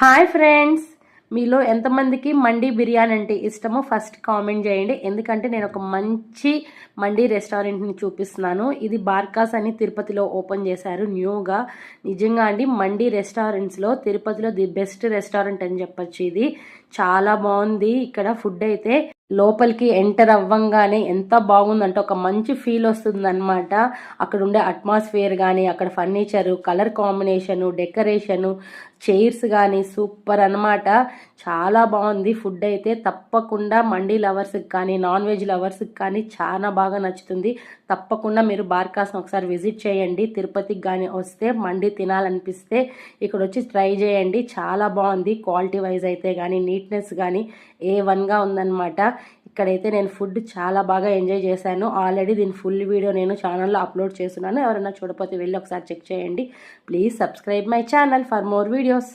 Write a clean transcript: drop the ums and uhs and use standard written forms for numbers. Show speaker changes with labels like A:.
A: Hi friends, మీలో ఎంతమందికి మండీ బిర్యానీ అంటే ఇష్టమో ఫస్ట్ కామెంట్ చేయండి. ఎందుకంటే నేను ఒక మంచి మండీ రెస్టారెంట్ని చూపిస్తున్నాను. ఇది బార్కాస్ అని తిరుపతిలో ఓపెన్ చేశారు న్యూగా. నిజంగా అండి, మండీ రెస్టారెంట్స్లో తిరుపతిలో ది బెస్ట్ రెస్టారెంట్ అని చెప్పొచ్చు. ఇది చాలా బాగుంది. ఇక్కడ ఫుడ్ అయితే లోపలికి ఎంటర్ అవ్వంగానే ఎంత బాగుందంటే ఒక మంచి ఫీల్ వస్తుంది అనమాట. అక్కడ ఉండే అట్మాస్ఫియర్ కానీ, అక్కడ furniture, colour combination, decoration, chairs కానీ సూపర్ అనమాట. చాలా బాగుంది. ఫుడ్ అయితే తప్పకుండా మండీ లవర్స్కి కానీ, నాన్ వెజ్ లవర్స్కి కానీ చాలా బాగా నచ్చుతుంది. తప్పకుండా మీరు బార్కాస్ని ఒకసారి విజిట్ చేయండి. తిరుపతికి కానీ వస్తే మండీ తినాలనిపిస్తే ఇక్కడ వచ్చి ట్రై చేయండి. చాలా బాగుంది. క్వాలిటీ వైజ్ అయితే కానీ, నీట్నెస్ కానీ A1గా ఉందన్నమాట. ఇక్కడైతే నేను ఫుడ్ చాలా బాగా ఎంజాయ్ చేశాను. ఆల్రెడీ దీని ఫుల్ వీడియో నేను ఛానల్లో అప్లోడ్ చేస్తున్నాను. ఎవరైనా చూడకపోతే వెళ్ళి ఒకసారి చెక్ చేయండి. Please subscribe my channel for more videos.